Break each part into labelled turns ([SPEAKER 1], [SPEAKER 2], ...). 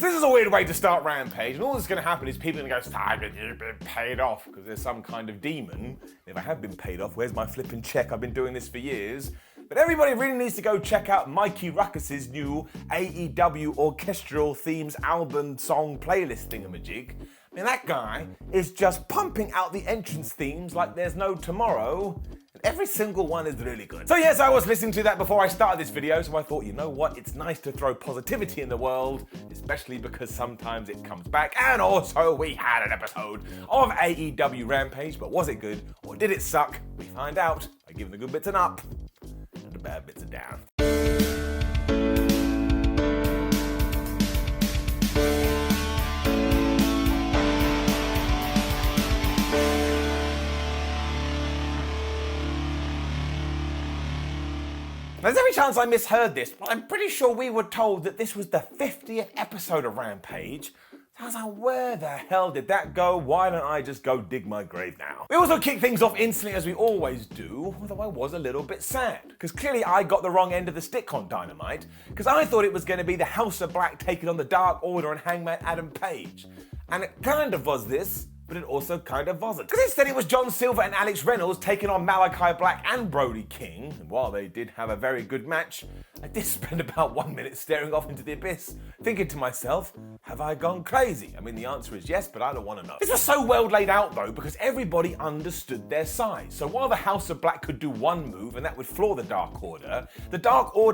[SPEAKER 1] So this is a weird way to start Rampage, and all that's going to happen is people are going to go, you've been paid off, because there's some kind of demon. If I have been paid off, where's my flipping check? I've been doing this for years. But everybody really needs to go check out Mikey Ruckus's new AEW orchestral themes album song playlist thingamajig. I mean, that guy is just pumping out the entrance themes like there's no tomorrow. And every single one is really good. So yes, I was listening to that before I started this video, so I thought, you know what, it's nice to throw positivity in the world, especially because sometimes it comes back. And also, we had an episode of AEW Rampage, but was it good or did it suck? We find out by giving the good bits an up and the bad bits a down. There's every chance I misheard this, but I'm pretty sure we were told that this was the 50th episode of Rampage. I was like, where the hell did that go? Why don't I just go dig my grave now? We also kick things off instantly as we always do, although I was a little bit sad, because clearly I got the wrong end of the stick on Dynamite, because I thought it was going to be the House of Black taking on the Dark Order and Hangman Adam Page. And it kind of was this, but it also kind of wasn't. Because instead it was John Silver and Alex Reynolds taking on Malachi Black and Brody King, and while they did have a very good match, I did spend about 1 minute staring off into the abyss, thinking to myself, have I gone crazy? I mean, the answer is yes, but I don't want to know. This was so well laid out though, because everybody understood their size. So while the House of Black could do one move, and that would floor the Dark Order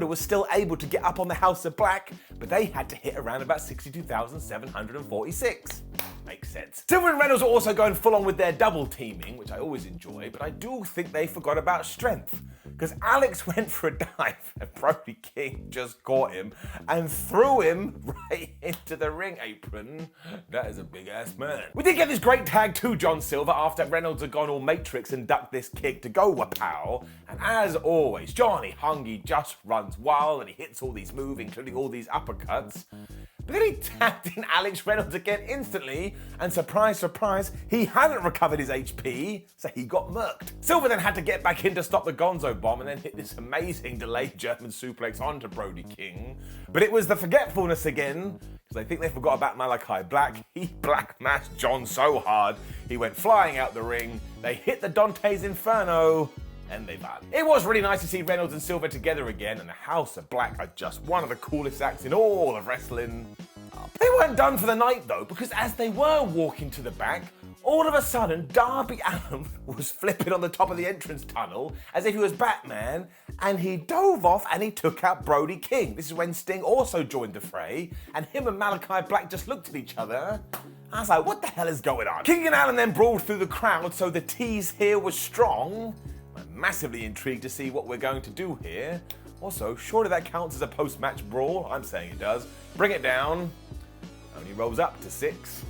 [SPEAKER 1] was still able to get up on the House of Black, but they had to hit around about 62,746. Makes sense. Silver and Reynolds are also going full on with their double teaming, which I always enjoy, but I do think they forgot about strength. Because Alex went for a dive and Brody King just caught him and threw him right into the ring apron. That is a big ass man. We did get this great tag to John Silver after Reynolds had gone all Matrix and ducked this kick to go wapow. And as always, Johnny Hungy just runs wild and he hits all these moves, including all these uppercuts. But then he tapped in Alex Reynolds again instantly, and surprise, surprise, he hadn't recovered his HP, so he got murked. Silver then had to get back in to stop the Gonzo bomb and then hit this amazing delayed German suplex onto Brody King. But it was the forgetfulness again, because I think they forgot about Malachi Black. He black masked John so hard, he went flying out the ring. They hit the Dante's Inferno, and they won. It was really nice to see Reynolds and Silver together again, and the House of Black are just one of the coolest acts in all of wrestling. They weren't done for the night though, because as they were walking to the back, all of a sudden Darby Allin was flipping on the top of the entrance tunnel as if he was Batman, and he dove off and he took out Brody King. This is when Sting also joined the fray, and him and Malachi Black just looked at each other. I was like, what the hell is going on? King and Allin then brawled through the crowd, so the tease here was strong. I'm massively intrigued to see what we're going to do here. Also, surely that counts as a post-match brawl? I'm saying it does. Bring it down. Only rolls up to 6.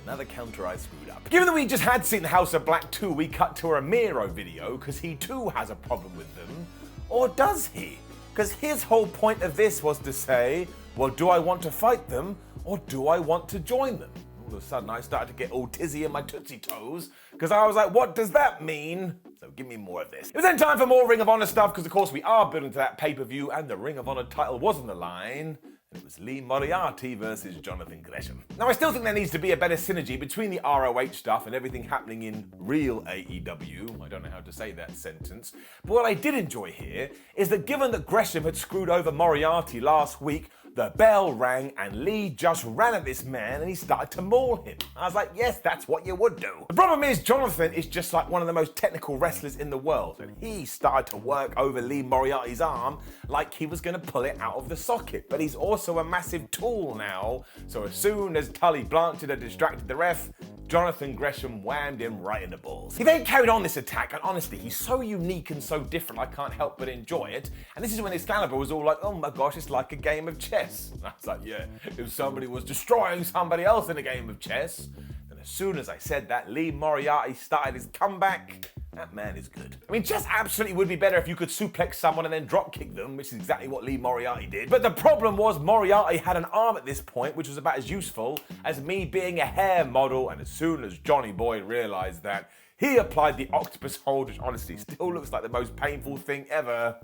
[SPEAKER 1] Another counter I screwed up. Given that we just had seen the House of Black 2, we cut to a Ramiro video, because he too has a problem with them. Or does he? Because his whole point of this was to say, well, do I want to fight them, or do I want to join them? All of a sudden, I started to get all tizzy in my tootsie toes, because I was like, what does that mean? So give me more of this. It was then time for more Ring of Honor stuff, because of course we are building to that pay-per-view, and the Ring of Honor title was on the line. It was Lee Moriarty versus Jonathan Gresham. Now, I still think there needs to be a better synergy between the ROH stuff and everything happening in real AEW. I don't know how to say that sentence. But what I did enjoy here is that given that Gresham had screwed over Moriarty last week, the bell rang and Lee just ran at this man and he started to maul him. I was like, yes, that's what you would do. The problem is Jonathan is just like one of the most technical wrestlers in the world, and he started to work over Lee Moriarty's arm like he was going to pull it out of the socket. But he's also a massive tool now, so as soon as Tully Blanchard had distracted the ref, Jonathan Gresham whammed him right in the balls. He then carried on this attack, and honestly, he's so unique and so different, I can't help but enjoy it. And this is when Excalibur was all like, oh my gosh, it's like a game of chess. And I was like, yeah, if somebody was destroying somebody else in a game of chess. And as soon as I said that, Lee Moriarty started his comeback. That man is good. I mean, chess absolutely would be better if you could suplex someone and then drop kick them, which is exactly what Lee Moriarty did. But the problem was Moriarty had an arm at this point, which was about as useful as me being a hair model. And as soon as Johnny Boy realized that, he applied the octopus hold, which honestly still looks like the most painful thing ever.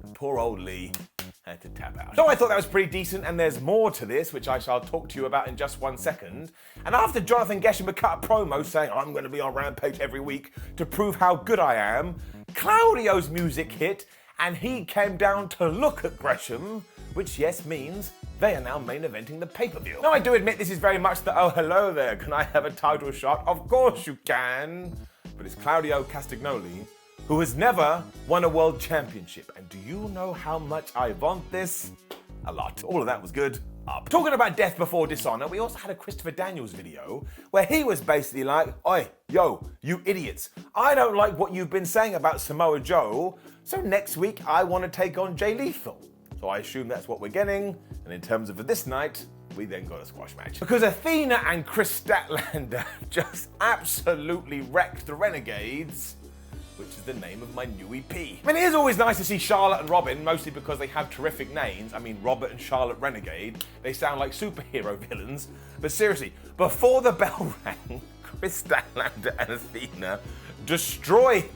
[SPEAKER 1] And poor old Lee had to tap out. So I thought that was pretty decent, and there's more to this, which I shall talk to you about in just 1 second. And after Jonathan Gresham had cut a promo saying, I'm going to be on Rampage every week to prove how good I am, Claudio's music hit, and he came down to look at Gresham, which, yes, means they are now main eventing the pay-per-view. Now, I do admit this is very much the, oh, hello there, can I have a title shot? Of course you can. But it's Claudio Castagnoli, who has never won a world championship. And do you know how much I want this? A lot. All of that was good. Up. Talking about death before dishonor, we also had a Christopher Daniels video where he was basically like, oi, yo, you idiots. I don't like what you've been saying about Samoa Joe, so next week I want to take on Jay Lethal. So I assume that's what we're getting, and in terms of this night, we then got a squash match. Because Athena and Kris Statlander just absolutely wrecked the Renegades, which is the name of my new EP. I mean, it is always nice to see Charlotte and Robin, mostly because they have terrific names. I mean, Robert and Charlotte Renegade, they sound like superhero villains. But seriously, before the bell rang, Kris Statlander and Athena destroyed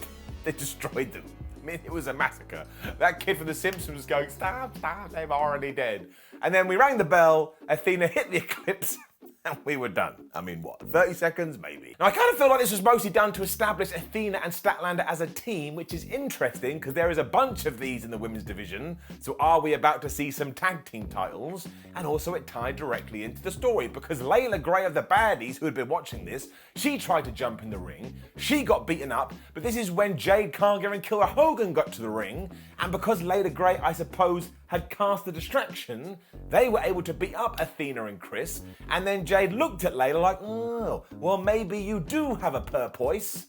[SPEAKER 1] them. I mean, it was a massacre. That kid from The Simpsons was going, stop, they're already dead. And then we rang the bell, Athena hit the Eclipse, and we were done. I mean, what, 30 seconds, maybe? Now, I kind of feel like this was mostly done to establish Athena and Statlander as a team, which is interesting because there is a bunch of these in the women's division. So are we about to see some tag team titles? And also it tied directly into the story because Layla Gray of the Baddies, who had been watching this, she tried to jump in the ring. She got beaten up, but this is when Jade Cargill and Killer Hogan got to the ring. And because Layla Gray, I suppose, had cast the distraction, they were able to beat up Athena and Kris, and then Jade looked at Layla like, oh, well, maybe you do have a purpose.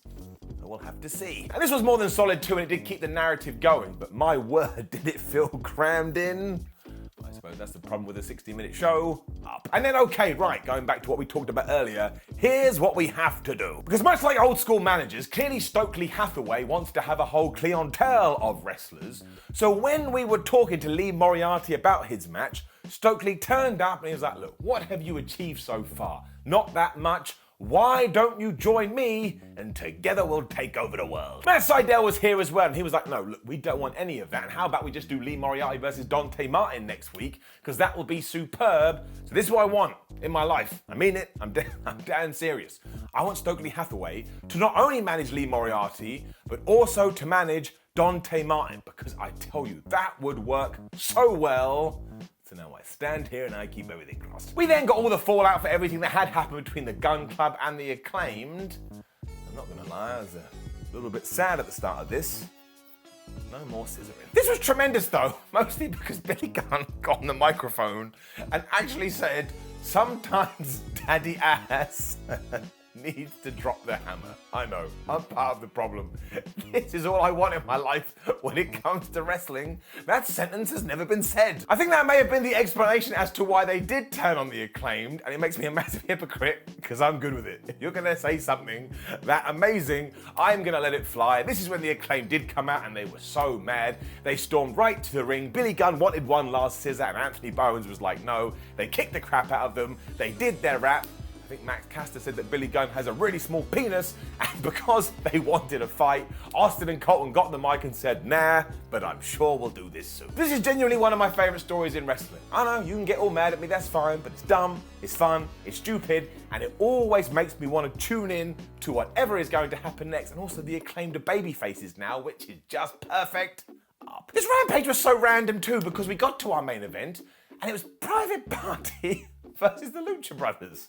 [SPEAKER 1] We'll have to see. And this was more than solid too, and it did keep the narrative going, but my word, did it feel crammed in? I suppose that's the problem with a 60-minute show. Up. And then, okay, right, going back to what we talked about earlier, here's what we have to do. Because much like old school managers, clearly Stokely Hathaway wants to have a whole clientele of wrestlers. So when we were talking to Lee Moriarty about his match, Stokely turned up and he was like, look, what have you achieved so far? Not that much. Why don't you join me and together we'll take over the world? Matt Sydal was here as well and he was like, no, look, we don't want any of that. And how about we just do Lee Moriarty versus Dante Martin next week? Because that will be superb. So this is what I want in my life. I mean it. I'm damn serious. I want Stokely Hathaway to not only manage Lee Moriarty, but also to manage Dante Martin. Because I tell you, that would work so well. So now I stand here and I keep everything crossed. We then got all the fallout for everything that had happened between the Gun Club and the Acclaimed. I'm not gonna lie, I was a little bit sad at the start of this. No more scissoring. This was tremendous though, mostly because Billy Gunn got on the microphone and actually said, sometimes daddy ass needs to drop the hammer. I know, I'm part of the problem. This is all I want in my life when it comes to wrestling. That sentence has never been said. I think that may have been the explanation as to why they did turn on the Acclaimed, and it makes me a massive hypocrite because I'm good with it. If you're gonna say something that amazing, I'm gonna let it fly. This is when the Acclaimed did come out and they were so mad. They stormed right to the ring. Billy Gunn wanted one last scissor and Anthony Bowens was like, no. They kicked the crap out of them. They did their rap. I think Max Caster said that Billy Gunn has a really small penis, and because they wanted a fight, Austin and Colton got the mic and said, nah, but I'm sure we'll do this soon. This is genuinely one of my favorite stories in wrestling. I know, you can get all mad at me, that's fine, but it's dumb, it's fun, it's stupid, and it always makes me want to tune in to whatever is going to happen next, and also the Acclaimed of baby faces now, which is just perfect. Up. This Rampage was so random too, because we got to our main event, and it was Private Party versus the Lucha Brothers.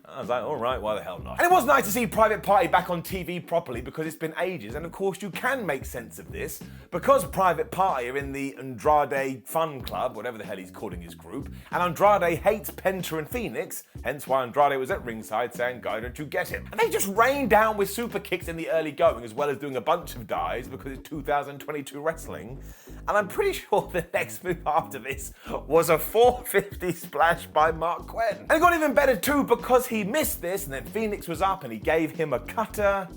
[SPEAKER 1] I was like, all right, why the hell not? And it was nice to see Private Party back on TV properly because it's been ages. And of course, you can make sense of this because Private Party are in the Andrade Fun Club, whatever the hell he's calling his group. And Andrade hates Penta and Phoenix, hence why Andrade was at ringside saying, guy, don't you get him? And they just rained down with super kicks in the early going, as well as doing a bunch of dives because it's 2022 wrestling. And I'm pretty sure the next move after this was a 450 splash by Mark Quinn. And it got even better too because he missed this and then Phoenix was up and he gave him a cutter.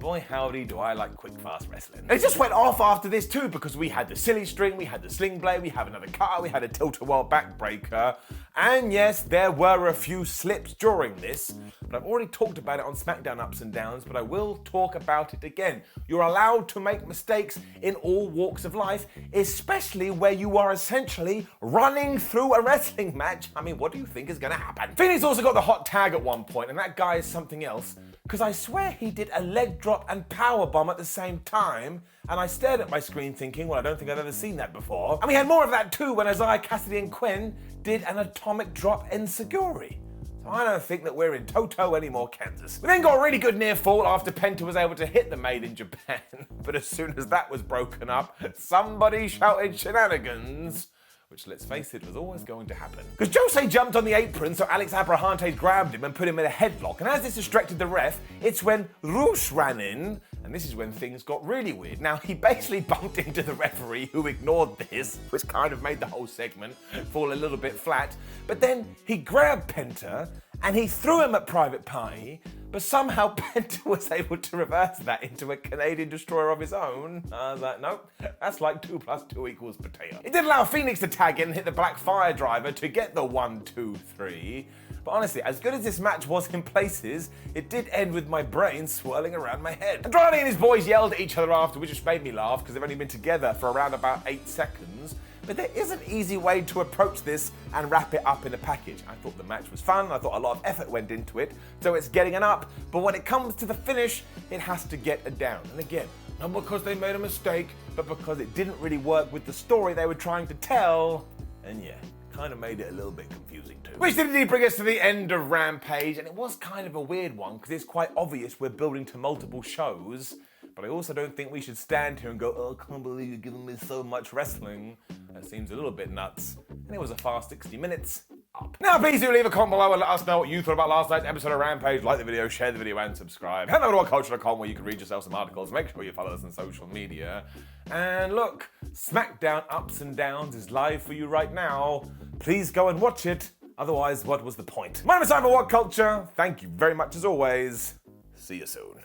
[SPEAKER 1] boy howdy do I like quick fast wrestling. And it just went off after this too, because we had the silly string, we had the sling blade, we had another cutter, we had a tilt-a-whirl backbreaker, and yes, there were a few slips during this, but I've already talked about it on SmackDown Ups and Downs, but I will talk about it again. You're allowed to make mistakes in all walks of life, especially where you are essentially running through a wrestling match. I mean, what do you think is gonna happen? Phoenix also got the hot tag at one point, and that guy is something else, because I swear he did a leg drop and power bomb at the same time, and I stared at my screen thinking, well, I don't think I've ever seen that before. And we had more of that too when Isaiah Cassidy and Quinn did an atomic drop enziguri. So I don't think that we're in Toto anymore, Kansas. We then got a really good near fall after Penta was able to hit the Made in Japan, but as soon as that was broken up, somebody shouted shenanigans, which, let's face it, was always going to happen. Because Jose jumped on the apron, so Alex Abrahantes grabbed him and put him in a headlock, and as this distracted the ref, it's when Rush ran in, and this is when things got really weird. Now, he basically bumped into the referee, who ignored this, which kind of made the whole segment fall a little bit flat, but then he grabbed Penta, and he threw him at Private Party, but somehow Penta was able to reverse that into a Canadian destroyer of his own. I was like, nope, that's like 2 + 2 = potato. It did allow Phoenix to tag in and hit the Black Fire Driver to get the 1, 2, 3. But honestly, as good as this match was in places, it did end with my brain swirling around my head. Andrade and his boys yelled at each other after, which just made me laugh because they've only been together for around about 8 seconds. But there is an easy way to approach this and wrap it up in a package. I thought the match was fun, I thought a lot of effort went into it, so it's getting an up, but when it comes to the finish, it has to get a down. And again, not because they made a mistake, but because it didn't really work with the story they were trying to tell, and yeah, kind of made it a little bit confusing too. Which did indeed bring us to the end of Rampage, and it was kind of a weird one, because it's quite obvious we're building to multiple shows, but I also don't think we should stand here and go, oh, I can't believe you're giving me so much wrestling. That seems a little bit nuts. And it was a fast 60 minutes. Up. Now, please do leave a comment below and let us know what you thought about last night's episode of Rampage. Like the video, share the video, and subscribe. Head over to WhatCulture.com where you can read yourself some articles. Make sure you follow us on social media. And look, SmackDown Ups and Downs is live for you right now. Please go and watch it. Otherwise, what was the point? My name is Simon WhatCulture. Thank you very much as always. See you soon.